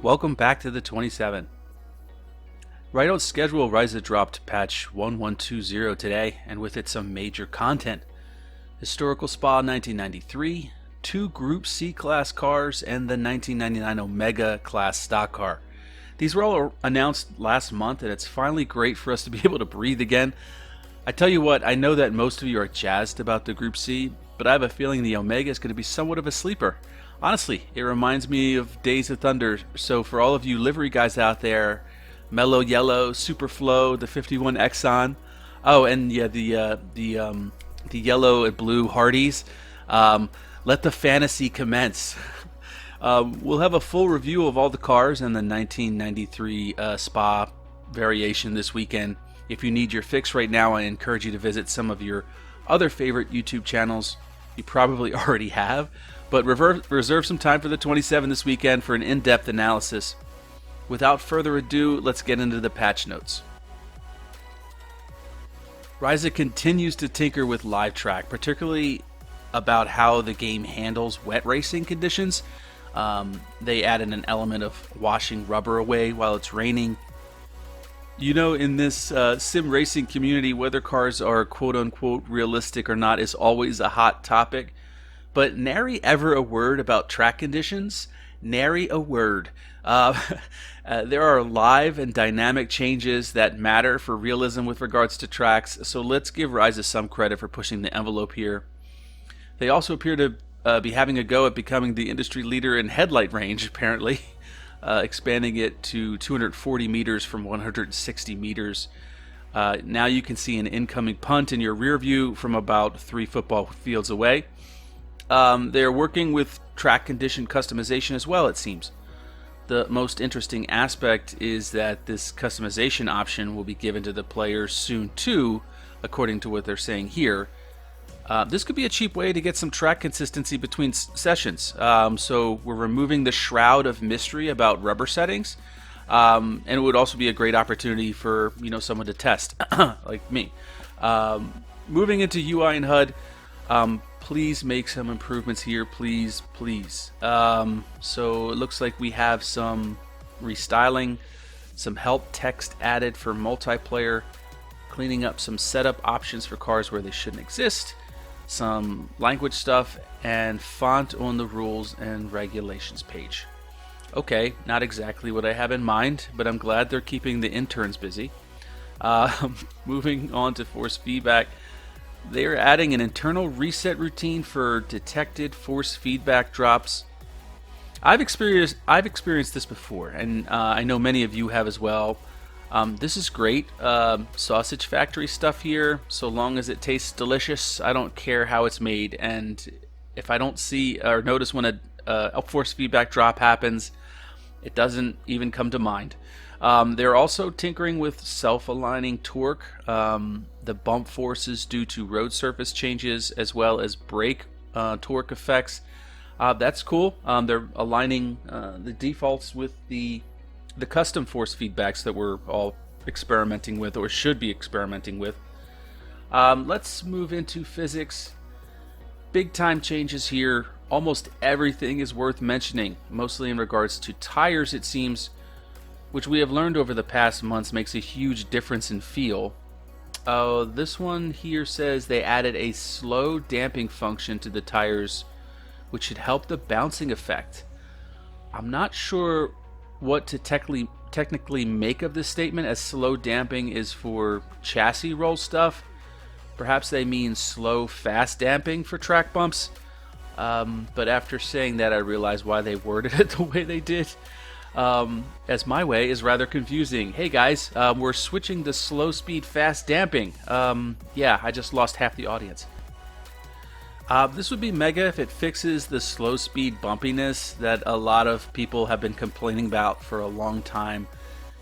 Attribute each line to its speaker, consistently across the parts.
Speaker 1: Welcome back to the 27. Right on schedule, Ryza dropped patch 1120 today, and with it some major content. Historical Spa 1993, 2 Group C class cars, and the 1999 Omega class stock car. These were all announced last month, and it's finally great for us to be able to breathe again. I tell you what, I know that most of you are jazzed about the Group C, but I have a feeling the Omega is going to be somewhat of a sleeper. Honestly, it reminds me of Days of Thunder, so for all of you livery guys out there, Mellow Yellow, Superflow, the 51 Exxon, oh, and yeah, the yellow and blue Hardys, let the fantasy commence. We'll have a full review of all the cars and the 1993 Spa variation this weekend. If you need your fix right now, I encourage you to visit some of your other favorite YouTube channels. You probably already have, but reserve some time for the 27 this weekend for an in-depth analysis. Without further ado, let's get into the patch notes. Ryza continues to tinker with live track, particularly about how the game handles wet racing conditions. They added an element of washing rubber away while it's raining. You know, in this sim racing community, whether cars are quote-unquote realistic or not is always a hot topic. But nary ever a word about track conditions. Nary a word. There are live and dynamic changes that matter for realism with regards to tracks, so let's give Ryza some credit for pushing the envelope here. They also appear to be having a go at becoming the industry leader in headlight range, apparently. Expanding it to 240 meters from 160 meters. Now you can see an incoming punt in your rear view from about 3 football fields away. They're working with track condition customization as well, it seems. The most interesting aspect is that this customization option will be given to the players soon too, according to what they're saying here. This could be a cheap way to get some track consistency between sessions. So we're removing the shroud of mystery about rubber settings, and it would also be a great opportunity for someone to test, like me. Moving into UI and HUD, please make some improvements here, please. So it looks like we have some restyling, some help text added for multiplayer, cleaning up some setup options for cars where they shouldn't exist, some language stuff, and font on the rules and regulations page. Okay, not exactly what I have in mind, but I'm glad they're keeping the interns busy. Moving on to force feedback, they're adding an internal reset routine for detected force feedback drops. I've experienced this before, and I know many of you have as well. This is great. Sausage factory stuff here. So long as it tastes delicious, I don't care how it's made. And if I don't see or notice when a force feedback drop happens, it doesn't even come to mind. They're also tinkering with self-aligning torque, the bump forces due to road surface changes, as well as brake torque effects. That's cool. They're aligning the defaults with the custom force feedbacks that we're all experimenting with, or should be experimenting with. Let's move into physics. Big time changes here. Almost everything is worth mentioning, mostly in regards to tires, it seems, which we have learned over the past months makes a huge difference in feel. This one here says they added a slow damping function to the tires, which should help the bouncing effect. I'm not sure what to technically make of this statement, as slow damping is for chassis roll stuff. Perhaps they mean slow fast damping for track bumps. But after saying that, I realized why they worded it the way they did. As my way is rather confusing. Hey guys, we're switching to slow speed fast damping. Yeah, I just lost half the audience. This would be mega if it fixes the slow speed bumpiness that a lot of people have been complaining about for a long time.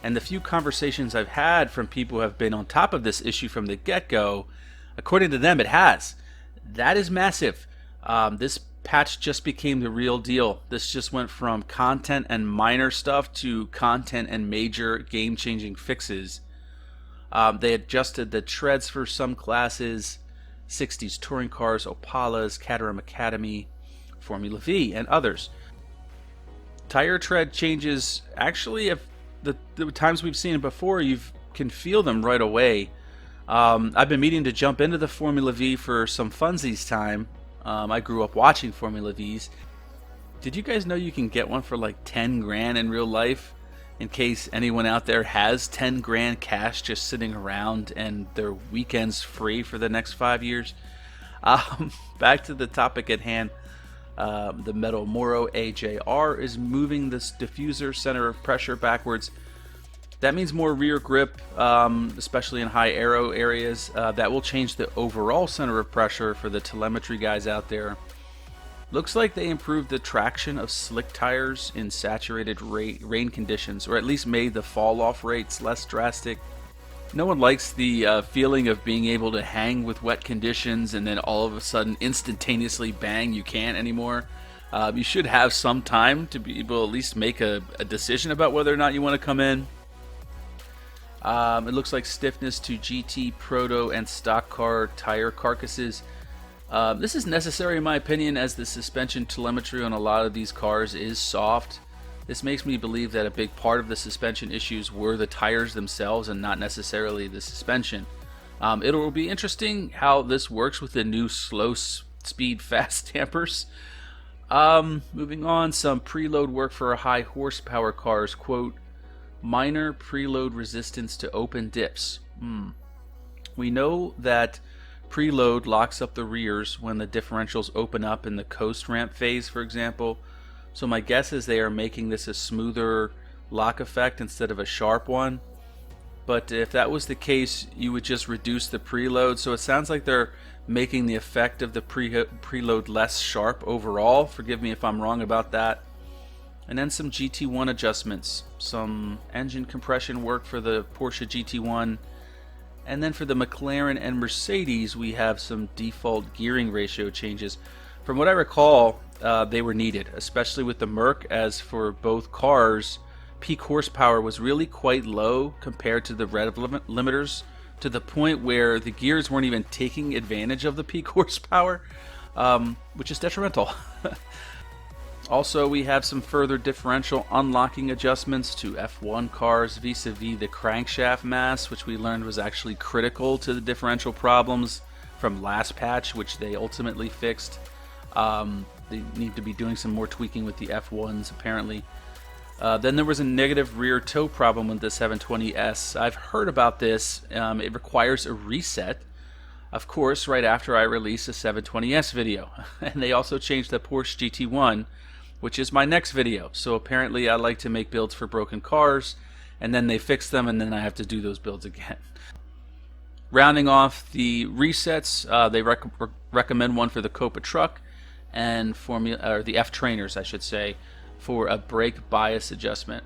Speaker 1: And the few conversations I've had from people who have been on top of this issue from the get-go, according to them, it has. That is massive. This patch just became the real deal. This just went from content and minor stuff to content and major game-changing fixes. They adjusted the treads for some classes, 60s touring cars, Opalas, Caterham Academy, Formula V, and others. Tire tread changes, actually, if the times we've seen it before, you can feel them right away. I've been meaning to jump into the Formula V for some funsies time. I grew up watching Formula Vs. Did you guys know you can get one for like 10 grand in real life? In case anyone out there has 10 grand cash just sitting around and their weekends free for the next 5 years. Back to the topic at hand. The Metal Moro AJR is moving this diffuser center of pressure backwards. That means more rear grip, especially in high aero areas. That will change the overall center of pressure for the telemetry guys out there. Looks like they improved the traction of slick tires in saturated rain conditions, or at least made the fall-off rates less drastic. No one likes the feeling of being able to hang with wet conditions and then all of a sudden instantaneously bang, you can't anymore. You should have some time to be able to at least make a decision about whether or not you want to come in. It looks like stiffness to GT, Proto, and stock car tire carcasses. This is necessary in my opinion, as the suspension telemetry on a lot of these cars is soft. This makes me believe that a big part of the suspension issues were the tires themselves and not necessarily the suspension. It will be interesting how this works with the new slow speed fast dampers. Moving on, some preload work for high horsepower cars. Quote, minor preload resistance to open dips. We know that preload locks up the rears when the differentials open up in the coast ramp phase, for example. So my guess is they are making this a smoother lock effect instead of a sharp one. But if that was the case, you would just reduce the preload. So it sounds like they're making the effect of the preload less sharp overall. Forgive me if I'm wrong about that. And then some GT1 adjustments. Some engine compression work for the Porsche GT1. And then for the McLaren and Mercedes, we have some default gearing ratio changes. From what I recall, they were needed, especially with the Merc, as for both cars, peak horsepower was really quite low compared to the rev limiters, to the point where the gears weren't even taking advantage of the peak horsepower, which is detrimental. Also, we have some further differential unlocking adjustments to F1 cars vis-a-vis the crankshaft mass, which we learned was actually critical to the differential problems from last patch, which they ultimately fixed. They need to be doing some more tweaking with the F1s, apparently. Then there was a negative rear toe problem with the 720S. I've heard about this. It requires a reset, of course, right after I release a 720S video. And they also changed the Porsche GT1, which is my next video. So apparently I like to make builds for broken cars, and then they fix them, and then I have to do those builds again. Rounding off the resets, they recommend one for the Copa truck and the F trainers, I should say, for a brake bias adjustment.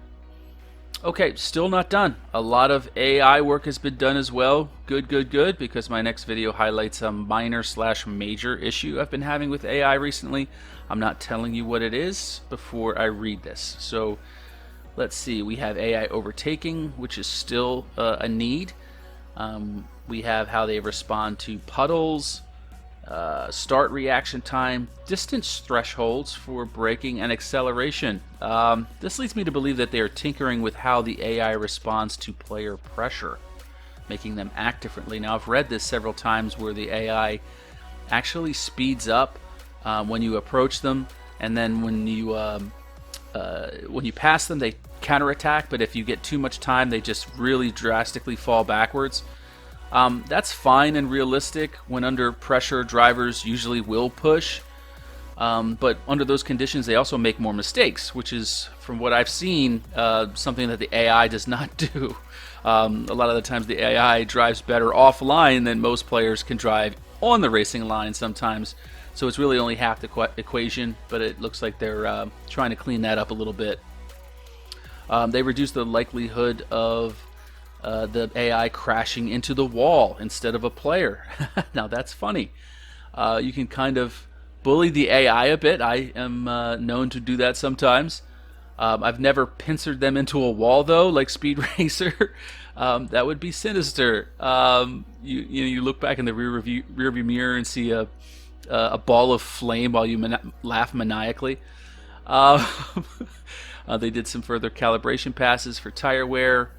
Speaker 1: Okay, still not done. A lot of AI work has been done as well. Good, because my next video highlights a minor/major issue I've been having with AI recently. I'm not telling you what it is before I read this. So let's see. We have AI overtaking, which is still a need. We have how they respond to puddles, start reaction time, distance thresholds for braking, and acceleration. This leads me to believe that they are tinkering with how the AI responds to player pressure, making them act differently. Now, I've read this several times where the AI actually speeds up when you approach them, and then when you pass them, they counterattack. But if you get too much time, they just really drastically fall backwards. That's fine and realistic. When under pressure, drivers usually will push. But under those conditions, they also make more mistakes, which is, from what I've seen, something that the AI does not do. A lot of the times the AI drives better offline than most players can drive on the racing line sometimes. So it's really only half the equation, but it looks like they're trying to clean that up a little bit. They reduce the likelihood of the AI crashing into the wall instead of a player. Now that's funny. You can kind of bully the AI a bit. I am known to do that sometimes. I've never pincered them into a wall though, like Speed Racer. That would be sinister. You look back in the rearview mirror and see a ball of flame while you laugh maniacally. They did some further calibration passes for tire wear.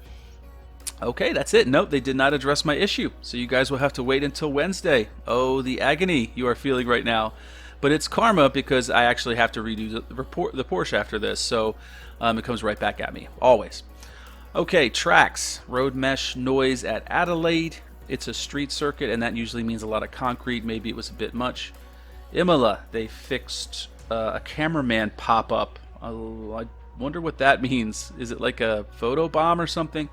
Speaker 1: Okay, that's it. Nope, they did not address my issue. So you guys will have to wait until Wednesday. Oh, the agony you are feeling right now. But it's karma because I actually have to redo the Porsche after this. So it comes right back at me, always. Okay, tracks. Road mesh noise at Adelaide. It's a street circuit, and that usually means a lot of concrete. Maybe it was a bit much. Imola, they fixed a cameraman pop-up. I wonder what that means. Is it like a photo bomb or something?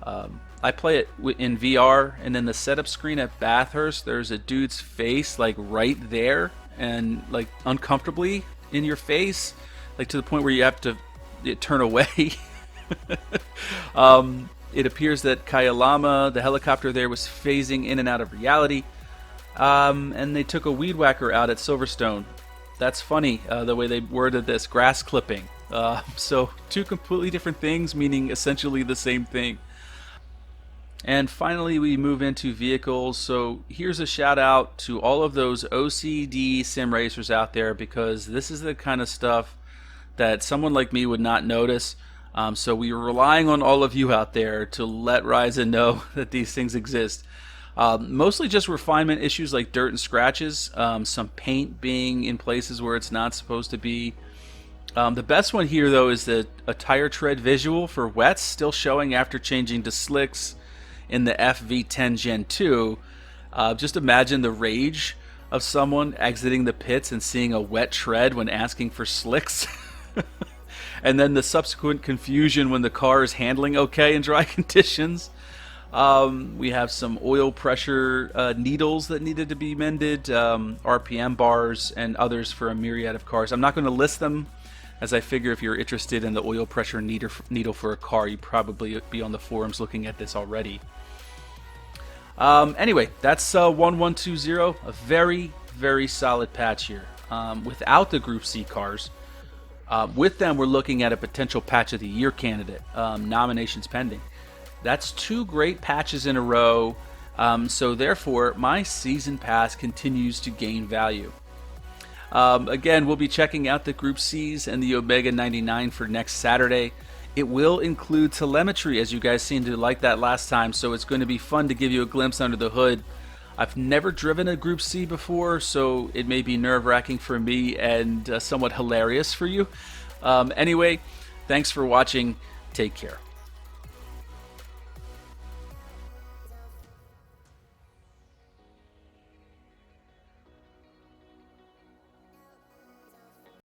Speaker 1: I play it in VR, and then the setup screen at Bathurst, there's a dude's face like right there, and like uncomfortably in your face, like to the point where you have to turn away. It appears that Kyalama, the helicopter there, was phasing in and out of reality, and they took a weed whacker out at Silverstone. That's funny, the way they worded this, grass clipping. So two completely different things, meaning essentially the same thing. And finally, we move into vehicles. So here's a shout out to all of those OCD sim racers out there, because this is the kind of stuff that someone like me would not notice. So we are relying on all of you out there to let Ryzen know that these things exist. Mostly just refinement issues like dirt and scratches, some paint being in places where it's not supposed to be. The best one here, though, is a tire tread visual for wets still showing after changing to slicks in the FV10 Gen 2. Just imagine the rage of someone exiting the pits and seeing a wet tread when asking for slicks. And then the subsequent confusion when the car is handling okay in dry conditions. We have some oil pressure needles that needed to be mended, RPM bars, and others for a myriad of cars. I'm not going to list them, as I figure if you're interested in the oil pressure needle for a car, you'd probably be on the forums looking at this already. Anyway, that's 1120, a very, very solid patch here. Without the Group C cars, with them we're looking at a potential Patch of the Year candidate, nominations pending. That's two great patches in a row, so therefore my season pass continues to gain value. Again, we'll be checking out the Group C's and the Omega 99 for next Saturday. It will include telemetry, as you guys seemed to like that last time, so it's going to be fun to give you a glimpse under the hood. I've never driven a Group C before, so it may be nerve-wracking for me and somewhat hilarious for you. Anyway, thanks for watching. Take care.